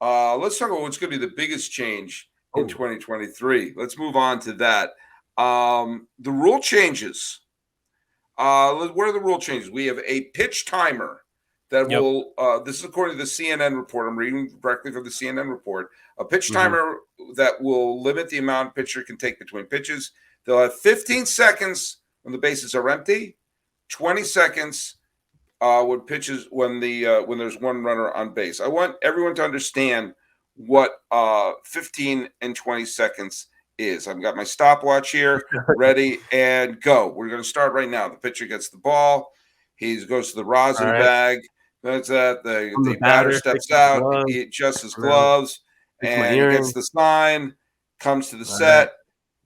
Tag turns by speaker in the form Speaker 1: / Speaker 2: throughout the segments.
Speaker 1: Let's talk about what's going to be the biggest change in
Speaker 2: Oh,
Speaker 1: 2023. Let's move on to that. The rule changes. What are the rule changes? We have a pitch timer that
Speaker 2: yep.
Speaker 1: will, this is according to the CNN report. I'm reading directly from the CNN report. A pitch
Speaker 2: Mm-hmm.
Speaker 1: timer that will limit the amount pitcher can take between pitches. They'll have 15 seconds when the bases are empty, 20 seconds when there's one runner on base. I want everyone to understand what 15 and 20 seconds is. I've got my stopwatch here, ready and go. We're going to start right now. The pitcher gets the ball. He goes to the rosin bag. That's that. The batter steps out. He adjusts his gloves, and he gets the sign. Comes to the set,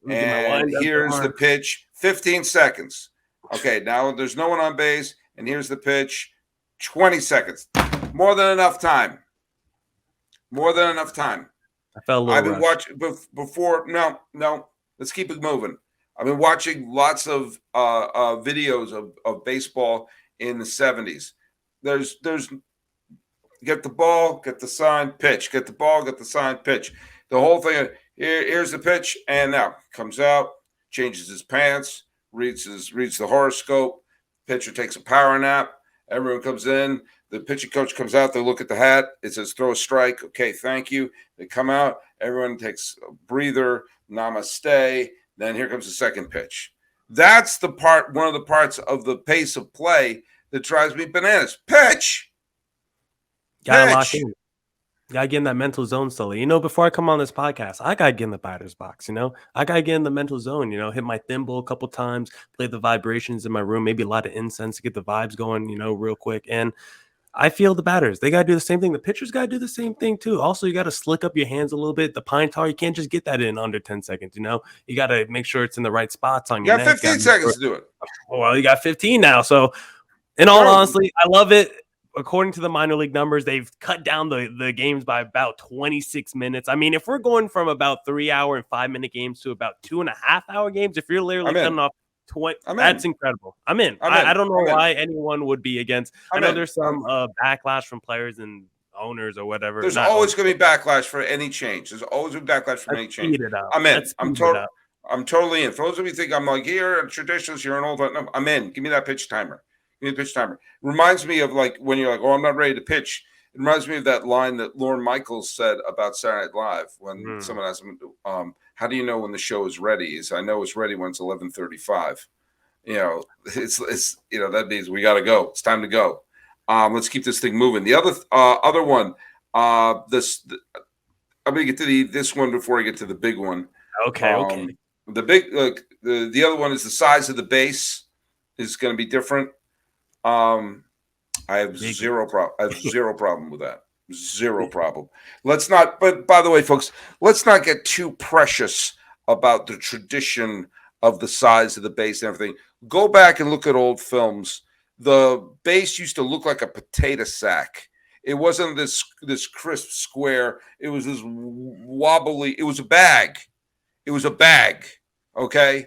Speaker 1: and here's the pitch. 15 seconds. Okay, now there's no one on base, and here's the pitch. 20 seconds. More than enough time. More than enough time.
Speaker 2: I felt a little
Speaker 1: I've been watching before. No. Let's keep it moving. I've been watching lots of videos of baseball in the 70s. There's get the ball, get the sign, pitch. Get the ball, get the sign, pitch. The whole thing. Here's the pitch, and now comes out, changes his pants, reads the horoscope. Pitcher takes a power nap. Everyone comes in. The pitching coach comes out. They look at the hat. It says throw a strike. Okay, thank you. They come out. Everyone takes a breather. Namaste. Then here comes the second pitch. That's one of the parts of the pace of play that drives me bananas. Pitch.
Speaker 2: Gotta lock in. Gotta get in that mental zone, Sully. Before I come on this podcast, I gotta get in the batter's box. I gotta get in the mental zone. Hit my thimble a couple times, play the vibrations in my room, maybe a lot of incense to get the vibes going. Real quick. And I feel the batters, they gotta do the same thing. The pitchers gotta do the same thing too. Also, you gotta slick up your hands a little bit. The pine tar, you can't just get that in under 10 seconds. You gotta make sure it's in the right spots on your neck.
Speaker 1: You got 15 seconds to do it.
Speaker 2: Well, you got 15 now. So, in all honesty, I love it. According to the minor league numbers, they've cut down the games by about 26 minutes. I mean, if we're going from about 3-hour and 5-minute games to about 2.5-hour games, if you're literally cutting off 20, that's incredible. I'm in. I don't know why anyone would be against. I know there's some backlash from players and owners or whatever.
Speaker 1: There's always going to be backlash for any change. There's always a backlash for any change. I'm in. I'm totally in. For those of you think I'm like, here, traditionalists, you're an old. No, I'm in. Give me that pitch timer. Pitch timer. Reminds me of like when you're like, oh, I'm not ready to pitch. It reminds me of that line that Lorne Michaels said about Saturday Night Live when someone asked him, how do you know when the show is ready? He said, I know it's ready when it's 11:35. It's that means we got to go. It's time to go. Let's keep this thing moving. The other one, I'm going to get to this one before I get to the big one.
Speaker 2: Okay.
Speaker 1: The big, the other one is the size of the base is going to be different. I have zero problem with that. Zero problem. But by the way, folks, let's not get too precious about the tradition of the size of the base and everything. Go back and look at old films. The base used to look like a potato sack. It wasn't this crisp square. It was this wobbly. It was a bag. Okay.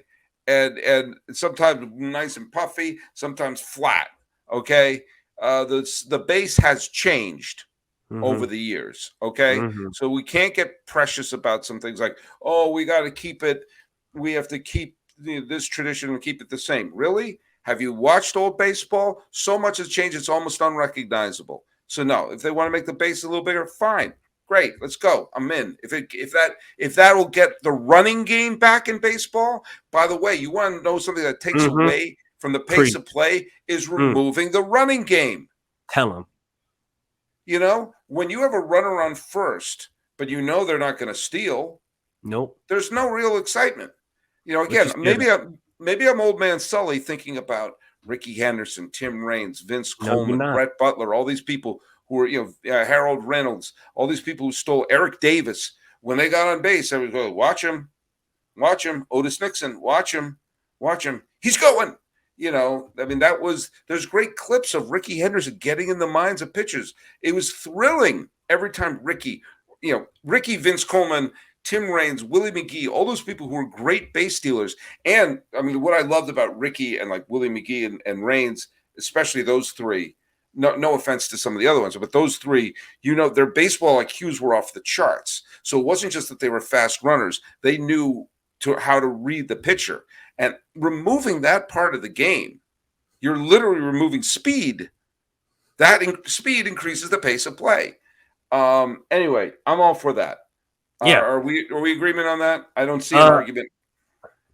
Speaker 1: And sometimes nice and puffy, sometimes flat. Okay, the base has changed over the years. Okay, so we can't get precious about some things like, oh, we got to keep it. We have to keep this tradition and keep it the same. Really? Have you watched old baseball? So much has changed; it's almost unrecognizable. So no, if they want to make the base a little bigger, fine, great, let's go. I'm in. If that will get the running game back in baseball. By the way, you want to know something that takes away from the pace of play is removing the running game.
Speaker 2: Tell
Speaker 1: them. When you have a runner on first, but they're not going to steal.
Speaker 2: Nope.
Speaker 1: There's no real excitement. Again, maybe I'm old man Sully thinking about Ricky Henderson, Tim Raines, Vince Coleman, Brett Butler, all these people who were, Harold Reynolds, all these people who stole Eric Davis. When they got on base, I would go, watch him. Otis Nixon, watch him. He's going. There's great clips of Ricky Henderson getting in the minds of pitchers. It was thrilling every time Ricky, Vince Coleman, Tim Raines, Willie McGee, all those people who were great base stealers. And what I loved about Ricky and like Willie McGee and Raines, especially those three, no offense to some of the other ones, but those three, their baseball IQs were off the charts. So it wasn't just that they were fast runners; they knew how to read the pitcher. And removing that part of the game, you're literally removing speed. Speed increases the pace of play. Anyway, I'm all for that.
Speaker 2: Yeah.
Speaker 1: Are we agreement on that? I don't see an argument.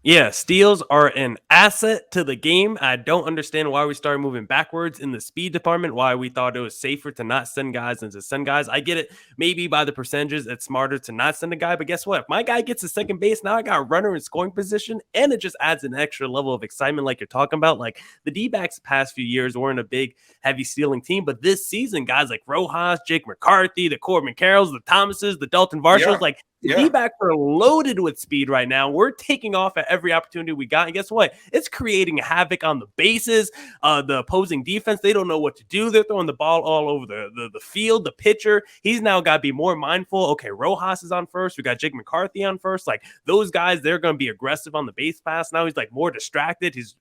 Speaker 2: Yeah, steals are an asset to the game. I don't understand why we started moving backwards in the speed department, why we thought it was safer to not send guys than to send guys. I get it. Maybe by the percentages, it's smarter to not send a guy. But guess what? If my guy gets to second base, now I got a runner in scoring position, and it just adds an extra level of excitement like you're talking about. Like the D-backs the past few years weren't a big, heavy stealing team. But this season, guys like Rojas, Jake McCarthy, the Corbin Carrolls, the Thomases, the Dalton Varsho's, the D-backs are loaded with speed right now. We're taking off at every opportunity we got. And guess what? It's creating havoc on the bases. The opposing defense, they don't know what to do. They're throwing the ball all over the field. The pitcher, he's now got to be more mindful. Okay, Rojas is on first. We got Jake McCarthy on first. Like those guys, they're going to be aggressive on the base pass. Now he's like more distracted. He's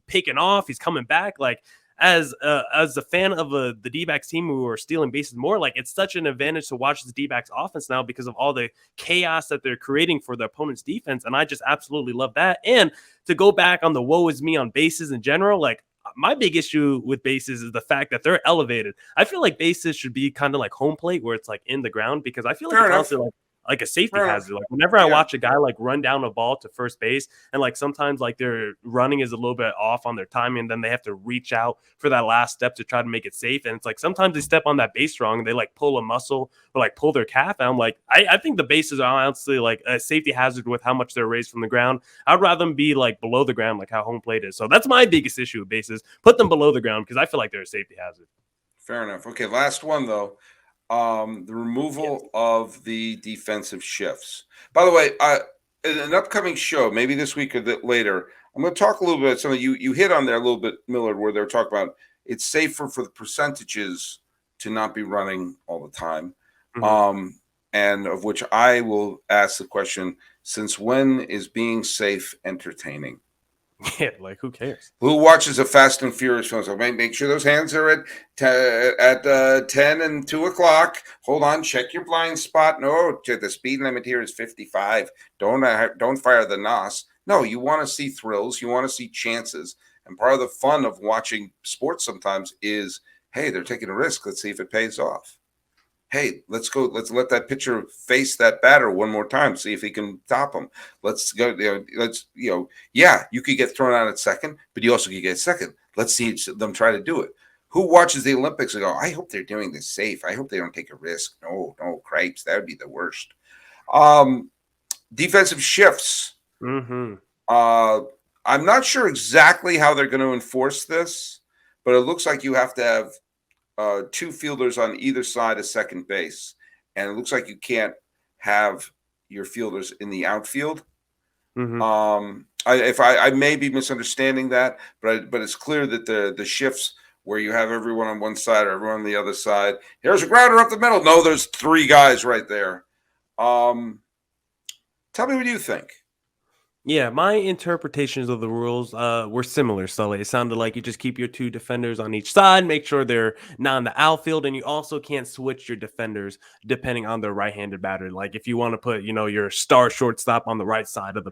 Speaker 2: picking off. He's coming back. Like, as a fan of the D-backs team who are stealing bases more, like it's such an advantage to watch the D-backs offense now because of all the chaos that they're creating for the opponent's defense. And I just absolutely love that. And to go back on the woe is me on bases in general, like my big issue with bases is the fact that they're elevated. I feel like bases should be kind of like home plate where it's like in the ground, because I feel like it's also like a safety hazard. Like whenever I watch a guy like run down a ball to first base, and like sometimes like their running is a little bit off on their timing, and then they have to reach out for that last step to try to make it safe. And it's like sometimes they step on that base wrong and they like pull a muscle or like pull their calf. And I'm like, I think the bases are honestly like a safety hazard with how much they're raised from the ground. I'd rather them be like below the ground, like how home plate is. So that's my biggest issue with bases. Put them below the ground because I feel like they're a safety hazard.
Speaker 1: Fair enough. Okay, last one though. The removal of the defensive shifts. By the way, in an upcoming show, maybe this week or later, I'm going to talk a little bit about something you hit on there a little bit, Millard, where they're talking about it's safer for the percentages to not be running all the time. Mm-hmm. And of which I will ask the question, since when is being safe entertaining?
Speaker 2: Yeah, like who cares?
Speaker 1: Who watches a Fast and Furious film? So make sure those hands are at 10 and 2 o'clock. Hold on, check your blind spot. No, the speed limit here is 55. Don't fire the NOS. No, you want to see thrills. You want to see chances. And part of the fun of watching sports sometimes is, hey, they're taking a risk. Let's see if it pays off. Hey, let's go. Let's let that pitcher face that batter one more time. See if he can top him. Let's go. Yeah, you could get thrown out at second, but you also could get second. Let's see them try to do it. Who watches the Olympics and go, I hope they're doing this safe. I hope they don't take a risk. No, cripes. That would be the worst. Defensive shifts.
Speaker 2: Mm-hmm.
Speaker 1: I'm not sure exactly how they're going to enforce this, but it looks like you have to have two fielders on either side of second base, and it looks like you can't have your fielders in the outfield.
Speaker 2: Mm-hmm.
Speaker 1: I may be misunderstanding that, but it's clear that the shifts where you have everyone on one side or everyone on the other side. Here's a grounder up the middle. No, there's three guys right there. Tell me what you think.
Speaker 2: Yeah, my interpretations of the rules were similar, Sully. It sounded like you just keep your two defenders on each side, make sure they're not in the outfield, and you also can't switch your defenders depending on their right-handed batter. Like if you want to put, your star shortstop on the right side of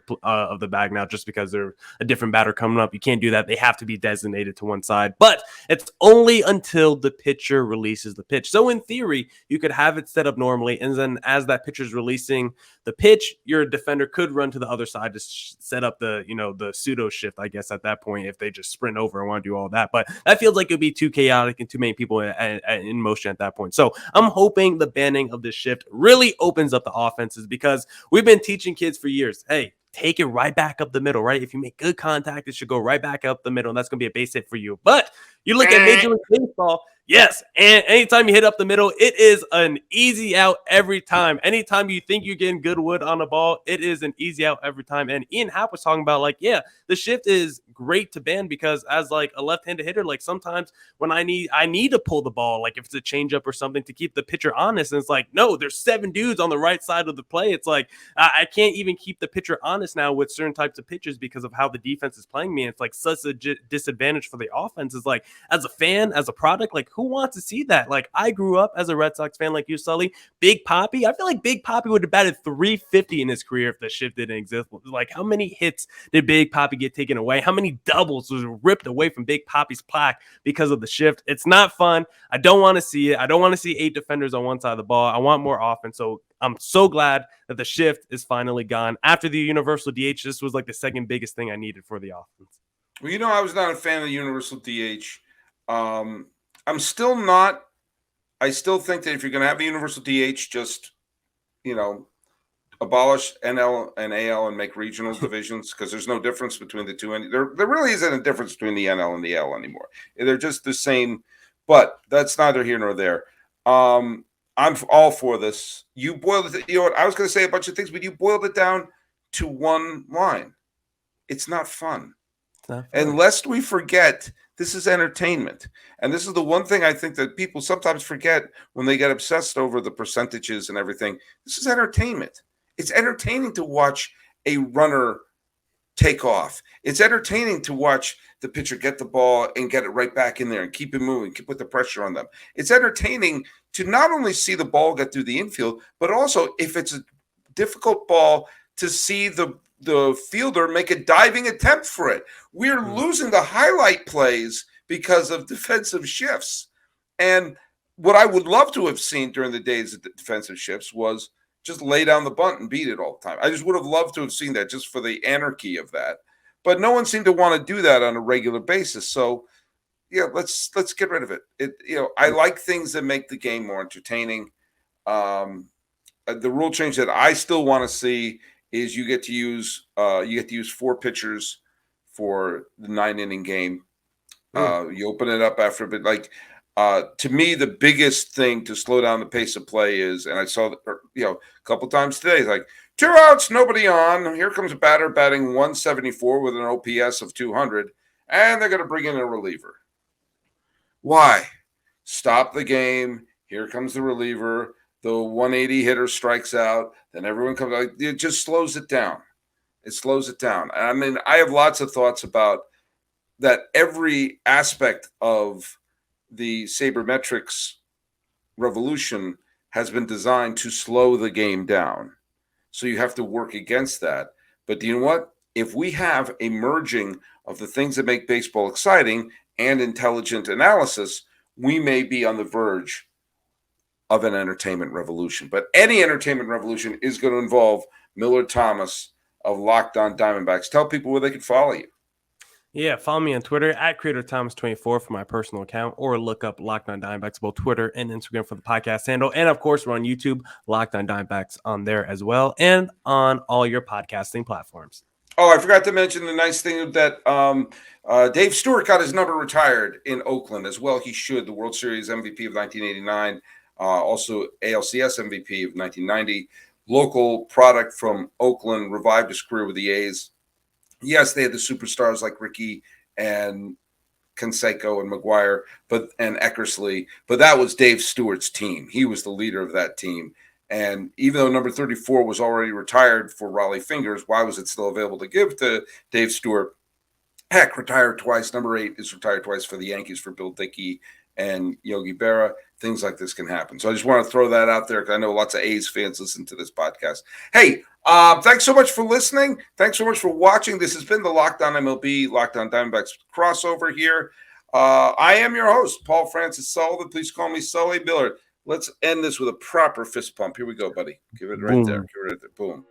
Speaker 2: the bag now, just because they're a different batter coming up, you can't do that. They have to be designated to one side, but it's only until the pitcher releases the pitch. So in theory, you could have it set up normally, and then as that pitcher's releasing the pitch, your defender could run to the other side to set up the pseudo shift, I guess, at that point, if they just sprint over and want to do all that. But that feels like it'd be too chaotic and too many people in motion at that point. So I'm hoping the banning of this shift really opens up the offenses, because we've been teaching kids for years, hey, take it right back up the middle, right? If you make good contact, it should go right back up the middle, and that's going to be a base hit for you. But you look at Major League Baseball, yes, and anytime you hit up the middle, it is an easy out every time. Anytime you think you're getting good wood on a ball, it is an easy out every time. And Ian Happ was talking about, like, yeah, the shift is great to ban because as like a left-handed hitter, like sometimes when I need to pull the ball, like if it's a changeup or something to keep the pitcher honest. And it's like, no, there's 7 dudes on the right side of the play. It's like I can't even keep the pitcher honest now with certain types of pitches because of how the defense is playing me. It's like such a disadvantage for the offense. Is like as a fan, as a product, like who wants to see that? Like I grew up as a Red Sox fan, like you, Sully. Big Papi, I feel like Big Papi would have batted 350 in his career if the shift didn't exist. Like how many hits did Big Papi get taken away? How many doubles was ripped away from Big Papi's plaque because of the shift? It's not fun. I don't want to see it. I don't want to see 8 defenders on one side of the ball. I want more offense. So I'm so glad that the shift is finally gone. After the universal DH, this was like the second biggest thing I needed for the offense.
Speaker 1: Well, you know, I was not a fan of the universal DH. I'm still not. I still think that if you're going to have a universal DH, just, you know, abolish NL and AL and make regional divisions, because there's no difference between the two. And there really isn't a difference between the NL and the L anymore. They're just the same, but that's neither here nor there. I'm all for this. You boiled it. You know what? I was going to say a bunch of things, but you boiled it down to one line. It's not fun. And lest we forget, this is entertainment. And this is the one thing I think that people sometimes forget when they get obsessed over the percentages and everything. This is entertainment. It's entertaining to watch a runner take off. It's entertaining to watch the pitcher get the ball and get it right back in there and keep it moving, put the pressure on them. It's entertaining to not only see the ball get through the infield, but also if it's a difficult ball, to see the fielder make a diving attempt for it. We're losing the highlight plays because of defensive shifts. And what I would love to have seen during the days of the defensive shifts was just lay down the bunt and beat it all the time. I just would have loved to have seen that just for the anarchy of that. But no one seemed to want to do that on a regular basis. So, yeah, let's get rid of it. I like things that make the game more entertaining. The rule change that I still want to see is you get to use 4 pitchers for the 9-inning game. You open it up after a bit. Like to me, the biggest thing to slow down the pace of play is, and I saw a couple times today, like 2 outs, nobody on. Here comes a batter batting 174 with an OPS of 200, and they're going to bring in a reliever. Why? Stop the game. Here comes the reliever. The 180 hitter strikes out, then everyone comes out. It just slows it down. It slows it down. I mean, I have lots of thoughts about that. Every aspect of the sabermetrics revolution has been designed to slow the game down. So you have to work against that. But do you know what? If we have a merging of the things that make baseball exciting and intelligent analysis, we may be on the verge of an entertainment revolution. But any entertainment revolution is going to involve Miller Thomas of Locked On Diamondbacks. Tell people where they can follow you.
Speaker 2: Yeah, follow me on Twitter at CreatorThomas24 for my personal account, or look up Locked On Diamondbacks, both Twitter and Instagram for the podcast handle. And of course, we're on YouTube, Locked On Diamondbacks on there as well, and on all your podcasting platforms.
Speaker 1: Oh, I forgot to mention the nice thing that Dave Stewart got his number retired in Oakland as well. He should. The World Series MVP of 1989. Also ALCS MVP of 1990, local product from Oakland, revived his career with the A's. Yes, they had the superstars like Rickey and Canseco and McGuire, and Eckersley, but that was Dave Stewart's team. He was the leader of that team. And even though number 34 was already retired for Raleigh Fingers, why was it still available to give to Dave Stewart? Heck, retired twice. Number 8 is retired twice for the Yankees for Bill Dickey and Yogi Berra. Things like this can happen. So I just want to throw that out there because I know lots of A's fans listen to this podcast. Hey, thanks so much for listening. Thanks so much for watching. This has been the Locked On MLB, Locked On Diamondbacks crossover here. I am your host, Paul Francis Sullivan. Please call me Sully Billard. Let's end this with a proper fist pump. Here we go, buddy. Give it right there. Give it right there. Boom.